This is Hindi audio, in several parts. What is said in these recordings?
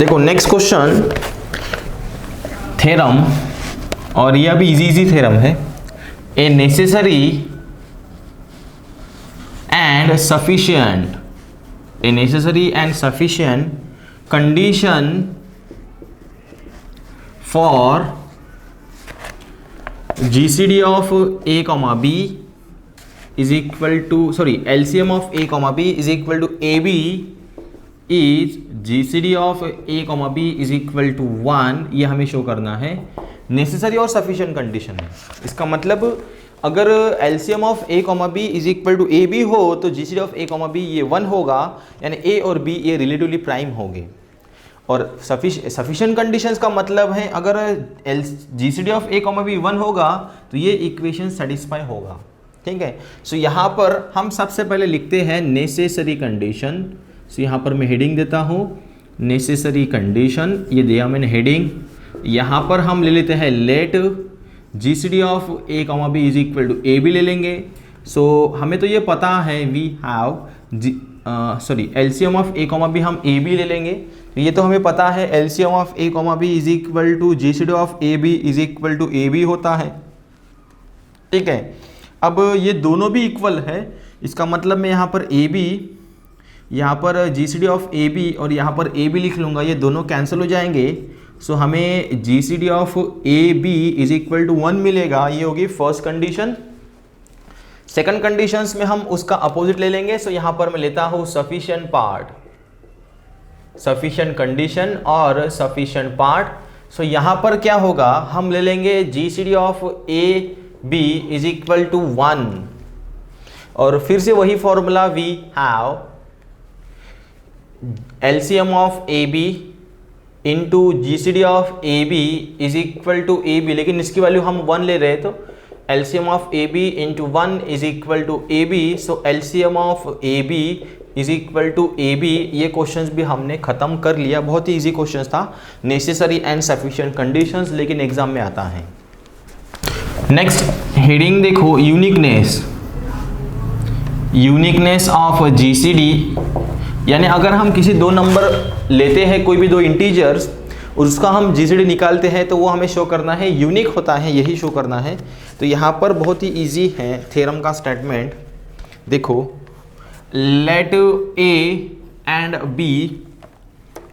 देखो नेक्स्ट क्वेश्चन थ्योरम, और ये अभी इजी थ्योरम है। A necessary and sufficient, a necessary and sufficient condition for GCD of A comma B is equal to, sorry, LCM of A comma B is equal to AB is GCD of A comma B is equal to 1, ये हमें शो करना है। नेसेसरी और सफिशिएंट कंडीशन है, इसका मतलब अगर LCM of A comma B is equal to AB हो तो GCD of A comma B ये 1 होगा, यानी A और B ये रिलेटिवली प्राइम होंगे। और सफिशिएंट कंडीशंस का मतलब है अगर GCD of A comma B 1 होगा तो ये इक्वेशन सेटिस्फाई होगा। ठीक है, सो यहाँ पर हम सबसे पहले लिखते हैं नेसेसरी कंडीशन। सो यहाँ पर मैं हेडिंग देता हूँ नेसेसरी कंडीशन, ये दिया मैंने हेडिंग। यहाँ पर हम ले लेते हैं let GCD of A comma B is equal to AB ले लेंगे। सो हमें तो ये पता है we have LCM of A comma B हम AB ले लेंगे, ये तो हमें पता है LCM of A comma B is equal to GCD of AB is equal to AB होता है। ठीक है, अब ये दोनों भी इक्वल है, इसका मतलब मैं यहाँ पर AB, यहाँ पर GCD ऑफ AB और यहाँ पर AB लिख लूँगा, ये दोनों कैंसिल हो जाएंगे। सो हमें GCD of AB is equal to 1 मिलेगा, ये होगी फर्स्ट कंडीशन। सेकंड कंडीशंस में हम उसका अपोजिट ले लेंगे। सो यहाँ पर मैं लेता हूँ सफिशिएंट पार्ट, सफिशिएंट कंडीशन और सफिशिएंट पार्ट। सो यहाँ पर क्या होगा, हम ले लेंगे GCD of AB is equal to 1, और फिर से वही formula we have LCM of AB into GCD of AB is equal to AB, लेकिन इसकी वैल्यू हम 1 ले रहे तो LCM of AB into 1 is equal to AB। So LCM of AB is equal to AB। ये क्वेश्चंस भी हमने खत्म कर लिया, बहुत ही इजी क्वेश्चंस था, नेसेसरी एंड सफिशिएंट कंडीशंस, लेकिन एग्जाम में आता है। नेक्स्ट हेडिंग देखो यूनिकनेस, यूनिकनेस ऑफ GCD, यानी अगर हम किसी दो नंबर लेते हैं, कोई भी दो इंटीजर्स, उसका हम GCD निकालते हैं तो वो हमें शो करना है यूनिक होता है, यही शो करना है। तो यहाँ पर बहुत ही इजी है थ्योरम का स्टेटमेंट, देखो let A and B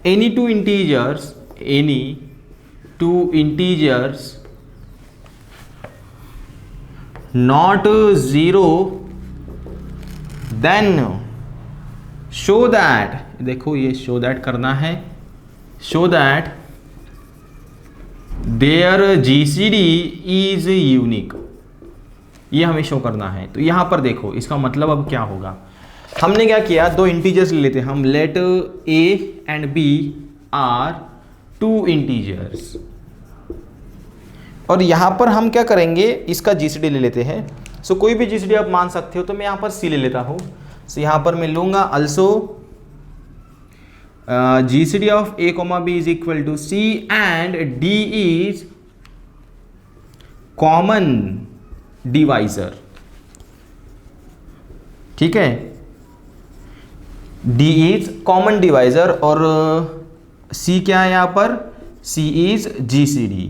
any two integers not 0 then show that, देखो ये show that करना है, show that their GCD is unique, ये हमें शो करना है। तो यहाँ पर देखो इसका मतलब अब क्या होगा, हमने क्या किया, दो इंटीजर्स ले लेते हैं हम, let A and B are 2 integers, और यहाँ पर हम क्या करेंगे, इसका GCD ले लेते हैं। सो कोई भी GCD आप मान सकते हो, तो मैं यहाँ पर C ले लेता हूँ। सो यहाँ पर मैं लूँगा also GCD of A comma B is equal to C and D is common divisor. ठीक है, D इज कॉमन डिवाइजर और C क्या है यहाँ पर, C इज GCD।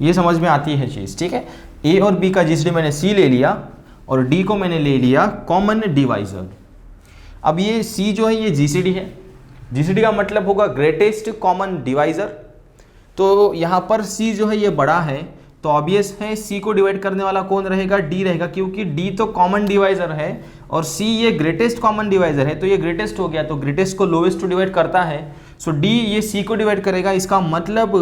ये समझ में आती है चीज़। ठीक है, A और B का GCD मैंने C ले लिया और D को मैंने ले लिया कॉमन डिवाइजर। अब ये C जो है ये GCD है, GCD का मतलब होगा ग्रेटेस्ट कॉमन डिवाइजर। तो यहाँ पर C जो है ये बड़ा है, तो ऑब्वियस है C को डिवाइड करने वाला कौन रहेगा, D रहेगा, क्योंकि D तो कॉमन डिवाइजर है और C ये ग्रेटेस्ट कॉमन डिवाइजर है, तो ये ग्रेटेस्ट हो गया, तो ग्रेटेस्ट को लोवेस्ट टू डिवाइड करता है। सो D ये C को डिवाइड करेगा, इसका मतलब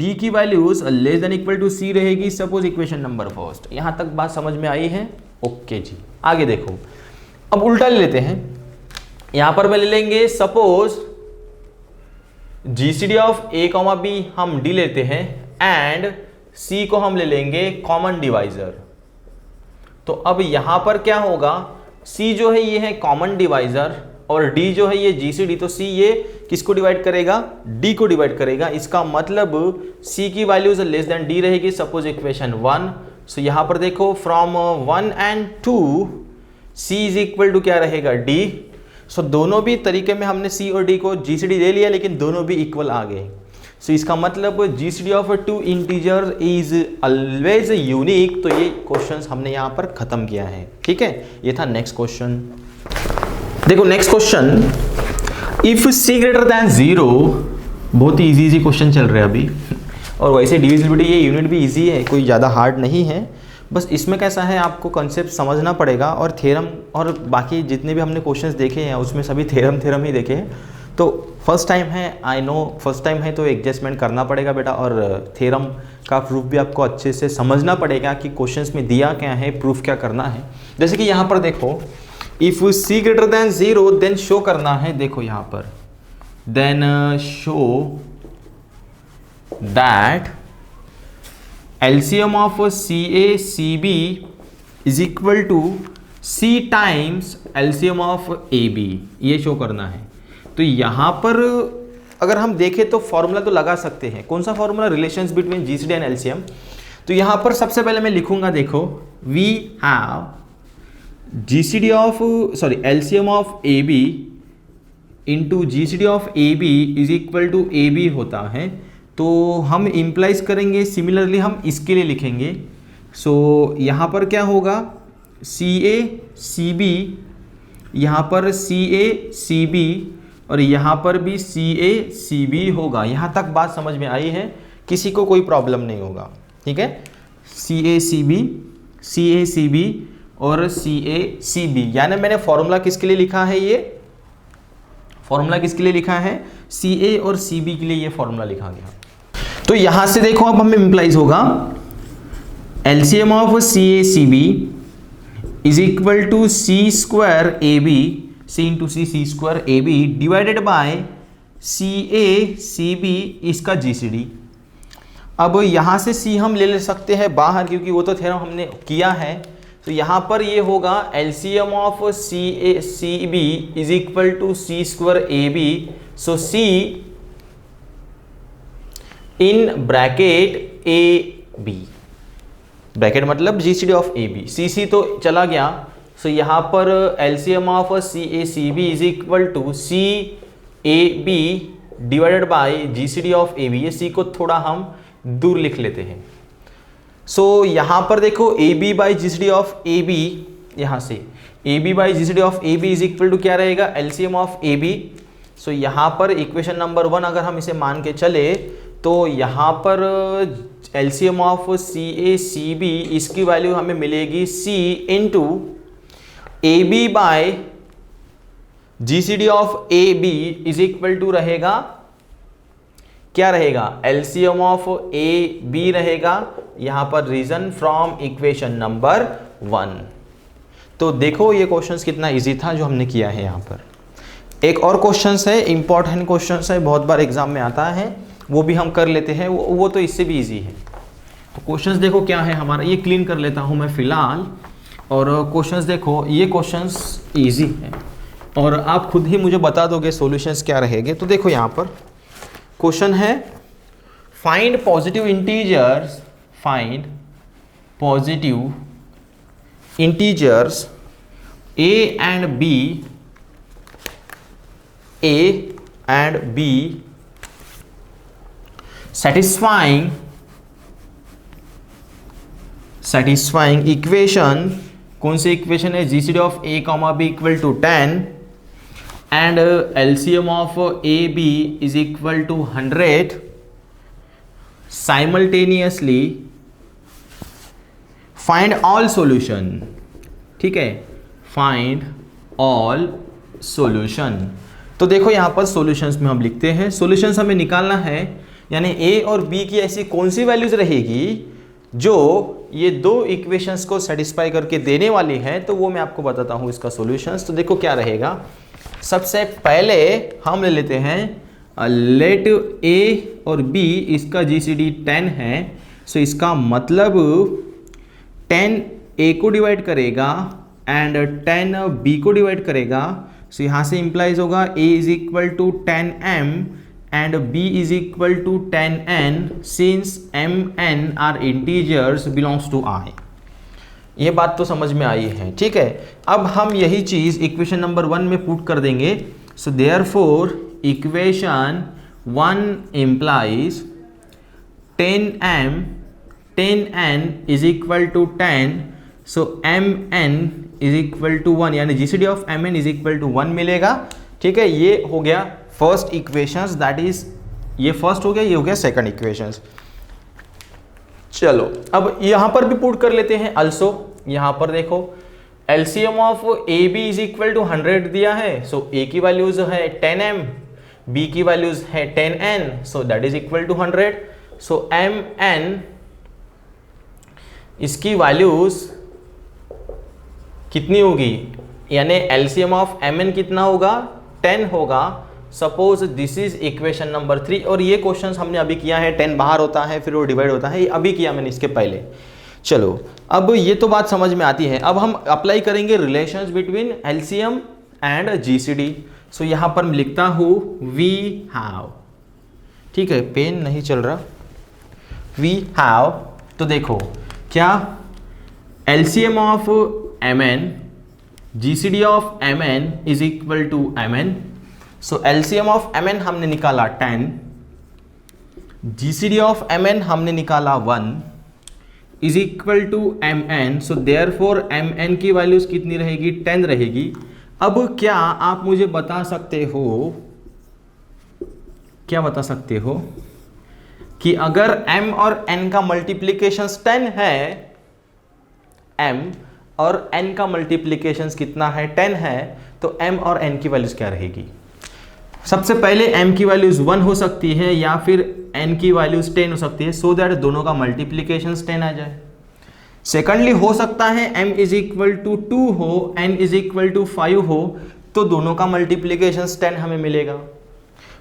D की values less than equal to C रहेगी, सपोज इक्वेशन नंबर फर्स्ट। यहाँ तक बात समझ में आई है? ओके जी, आगे देखो, अब उल्टा ले लेते हैं। यहाँ पर मैं ले लेंगे suppose GCD of A comma B हम D लेते हैं एंड C को हम ले लेंगे कॉमन डिवाइजर। तो अब यहां पर क्या होगा, C जो है ये है कॉमन डिवाइजर और D जो है ये GCD, तो C ये किसको डिवाइड करेगा, D को डिवाइड करेगा। इसका मतलब C की वैल्यूज लेस देन D रहेगी, सपोज इक्वेशन 1। सो यहां पर देखो from 1 and 2 C is equal to क्या रहेगा, D। सो दोनों भी तरीके में हमने सी और डी को जीसीडी ले लिया, लेकिन दोनों भी इक्वल आ गए। सो इसका मतलब GCD of two integer is always unique. तो ये क्वेश्चन हमने यहाँ पर खत्म किया है, ठीक है। ये था नेक्स्ट क्वेश्चन। देखो next question, if C greater than 0, बहुत ही इजी क्वेश्चन चल रहे हैं अभी, और वैसे डिविजिबिलिटी ये यूनिट भी इजी है, कोई ज़्यादा हार्ड नहीं है। बस इसमें कैसा है, आपको कॉन्सेप्ट समझना पड़ेगा, और थ्योरम और बाकी जितने भी हमने क्वेश्चंस देखे हैं उसमें सभी थ्योरम ही देखे हैं। तो फर्स्ट टाइम है, आई नो फर्स्ट टाइम है, तो एडजस्टमेंट करना पड़ेगा बेटा, और थ्योरम का प्रूफ भी आपको अच्छे से समझना पड़ेगा कि क्वेश्चंस में दिया क्या है, प्रूफ क्या करना है। जैसे कि यहाँ पर देखो, if C greater than 0 then show करना है। देखो यहाँ पर then show that LCM of CA CB is equal to C times LCM of AB, ये शो करना है। तो यहाँ पर अगर हम देखें तो फॉर्मूला तो लगा सकते हैं। कौन सा formula? Relations between GCD and LCM। तो यहाँ पर सबसे पहले मैं लिखूंगा, देखो we have GCD of LCM of AB into GCD of AB is equal to AB होता है। तो हम इम्प्लाइज करेंगे, सिमिलरली हम इसके लिए लिखेंगे। सो यहाँ पर क्या होगा, CA CB, यहाँ पर CA CB, और यहाँ पर भी CA CB होगा। यहाँ तक बात समझ में आई है, किसी को कोई प्रॉब्लम नहीं होगा, ठीक है। CA CB और CA CB, यानी मैंने फॉर्मूला किसके लिए लिखा है, ये फॉर्मूला किसके लिए लिखा है, CA और CB के लिए ये फॉर्मूला लिखा गया। तो यहां से देखो अब हमें इंप्लाइज होगा LCM of CA CB is equal to C square AB, C into C square AB divided by CA CB इसका GCD। अब यहाँ से C हम ले सकते हैं बाहर, क्योंकि वो तो थ्योरम हमने किया है। तो यहाँ पर ये होगा LCM of CA CB is equal to C square AB। So C in bracket AB, bracket मतलब GCD ऑफ AB, CC तो चला गया। सो यहाँ पर LCM of CA CB is equal to CAB divided by GCD of AB। ये C को थोड़ा हम दूर लिख लेते हैं। सो यहाँ पर देखो AB by GCD of AB, यहाँ से AB by GCD of AB is equal to क्या रहेगा, LCM ऑफ AB। सो यहाँ पर इक्वेशन नंबर 1 अगर हम इसे मान के चले, तो यहाँ पर LCM ऑफ CA CB इसकी वैल्यू हमें मिलेगी C into AB by GCD of AB is equal to रहेगा, क्या रहेगा, LCM ऑफ AB रहेगा। यहाँ पर रीजन फ्रॉम इक्वेशन नंबर 1। तो देखो ये क्वेश्चंस कितना इजी था जो हमने किया है। यहाँ पर एक और क्वेश्चंस है, इंपॉर्टेंट क्वेश्चंस है, बहुत बार एग्जाम में आता है, वो भी हम कर लेते हैं। वो तो इससे भी इजी है। तो क्वेश्चंस देखो क्या है हमारा, ये क्लीन कर लेता हूँ मैं फिलहाल। और क्वेश्चंस देखो, ये क्वेश्चंस इजी है और आप खुद ही मुझे बता दोगे सॉल्यूशंस क्या रहेंगे। तो देखो यहाँ पर क्वेश्चन है, find positive integers, find positive integers A and B satisfying equation. कौन सी इक्वेशन है, GCD of A, B equal to 10 and LCM of AB is equal to 100 simultaneously. Find all solution, ठीक है, फाइंड ऑल सॉल्यूशन। तो देखो यहाँ पर सॉल्यूशंस में हम लिखते हैं, सॉल्यूशंस हमें निकालना है, यानी A और B की ऐसी कौन सी वैल्यूज रहेगी जो ये दो इक्वेशंस को सेटिस्फाई करके देने वाली है। तो वो मैं आपको बताता हूँ इसका सॉल्यूशंस। तो देखो क्या रहेगा, सबसे पहले हम ले लेते हैं लेट A और B इसका GCD 10 है। सो इसका मतलब 10 A को डिवाइड करेगा एंड 10 B को डिवाइड करेगा। सो यहाँ से इंप्लाइज होगा A is equal to 10M and B is equal to 10n since m n are integers belongs to I। ये बात तो समझ में आई है, ठीक है। अब हम यही चीज़ इक्वेशन नंबर 1 में पुट कर देंगे। So therefore equation 1 implies 10n is equal to 10, so mn is equal to 1, यानी GCD of mn is equal to 1 मिलेगा, ठीक है। ये हो गया फर्स्ट इक्वेशंस, दैट इज ये फर्स्ट हो गया, ये हो गया सेकंड इक्वेशंस। चलो अब यहां पर भी पुट कर लेते हैं अल्सो। यहां पर देखो LCM of A B is equal to 100 दिया है, सो ए की वैल्यूज है 10m, बी की वैल्यूज है 10n, so that is equal to 100। So mn इसकी वैल्यूज कितनी होगी, यानी एलसीएम ऑफ mn कितना होगा, 10 होगा। Suppose this is equation number 3, और ये क्वेश्चंस हमने अभी किया है, 10 बाहर होता है फिर वो डिवाइड होता है, ये अभी किया मैंने इसके पहले। चलो अब ये तो बात समझ में आती है। अब हम अप्लाई करेंगे relations between LCM and GCD. So यहां पर मैं लिखता हूं वी हैव, ठीक है, पेन नहीं चल रहा, वी हैव। तो देखो क्या LCM of mn GCD of mn is equal to mn। So LCM of mn हमने निकाला 10, जीसीडी ऑफ mn हमने निकाला 1, is equal to mn। So therefore mn की वैल्यूज कितनी रहेगी, 10 रहेगी। अब क्या आप मुझे बता सकते हो, क्या बता सकते हो कि अगर m और n का मल्टीप्लीकेशन 10 है, m और n का मल्टीप्लीकेशन कितना है, 10 है, तो m और n की वैल्यूज क्या रहेगी। सबसे पहले m की वैल्यूज 1 हो सकती है या फिर n की वैल्यूज 10 हो सकती है, सो दैट दोनों का मल्टीप्लीकेशन 10 आ जाए। सेकंडली हो सकता है m इज इक्वल टू 2 हो, n इज इक्वल टू 5 हो, तो दोनों का मल्टीप्लीकेशन 10 हमें मिलेगा।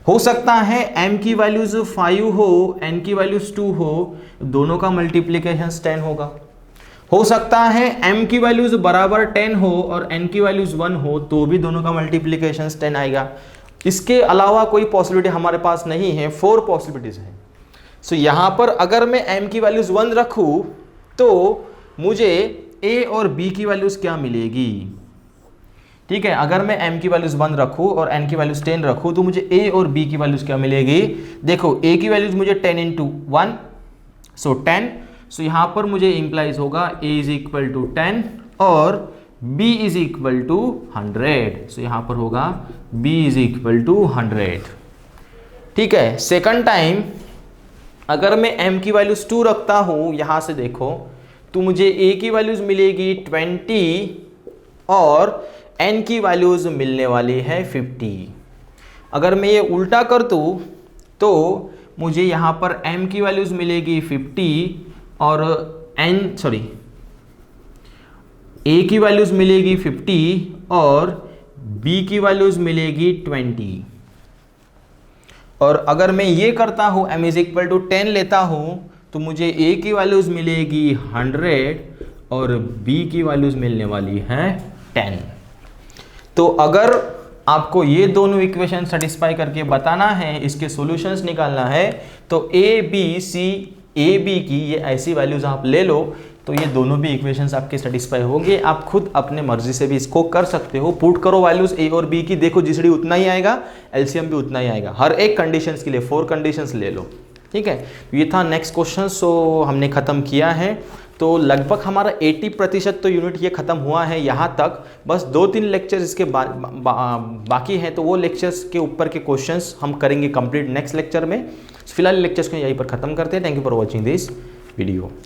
हो सकता है m की वैल्यूज 5 हो, n की वैल्यूज 2 हो, दोनों का मल्टीप्लीकेशन 10 होगा। हो सकता है m की वैल्यूज बराबर 10 हो और n की वैल्यूज 1 हो, तो भी दोनों का मल्टीप्लीकेशन 10 आएगा। इसके अलावा कोई पॉसिबिलिटी हमारे पास नहीं है, 4 पॉसिबिलिटीज हैं। सो यहाँ पर अगर मैं m की वैल्यूज 1 रखूँ तो मुझे a और b की वैल्यूज क्या मिलेगी, ठीक है। अगर मैं m की वैल्यूज 1 रखूँ और n की वैल्यूज 10 रखूँ तो मुझे a और b की वैल्यूज क्या मिलेगी। देखो a की वैल्यूज मुझे 10 इंटू 1, सो 10। सो यहाँ पर मुझे इंप्लाइज होगा a इज इक्वल टू 10 और b इज इक्वल टू 100। सो यहाँ पर होगा b इज इक्वल टू 100, ठीक है। सेकंड टाइम अगर मैं m की वैल्यूज 2 रखता हूँ, यहाँ से देखो तो मुझे a की वैल्यूज मिलेगी 20 और n की वैल्यूज मिलने वाली है 50। अगर मैं ये उल्टा कर दूँ तो मुझे यहाँ पर m की वैल्यूज मिलेगी 50 और a की वैल्यूज मिलेगी 50 और b की वैल्यूज मिलेगी 20। और अगर मैं ये करता हूँ m इज इक्वल टू 10 लेता हूँ तो मुझे a की वैल्यूज मिलेगी 100 और b की वैल्यूज मिलने वाली है 10। तो अगर आपको ये दोनों इक्वेशन सेटिस्फाई करके बताना है, इसके सॉल्यूशंस निकालना है, तो a b की ये ऐसी वैल्यूज आप ले लो तो ये दोनों भी इक्वेशंस आपके सेटिस्फाई होंगे। आप खुद अपने मर्जी से भी इसको कर सकते हो, पुट करो वैल्यूज a और b की, देखो जीसीडी उतना ही आएगा, एलसीएम भी उतना ही आएगा। हर एक कंडीशंस के लिए 4 कंडीशंस ले लो, ठीक है। ये था नेक्स्ट क्वेश्चन। सो हमने ख़त्म किया है, तो लगभग हमारा 80% तो यूनिट ये ख़त्म हुआ है यहाँ तक। बस 2-3 लेक्चर्स इसके बाकी हैं, तो वो लेक्चर्स के ऊपर के क्वेश्चंस हम करेंगे कंप्लीट नेक्स्ट लेक्चर में। फिलहाल लेक्चर्स को यहीं पर ख़त्म करते हैं। Thank you for watching this video.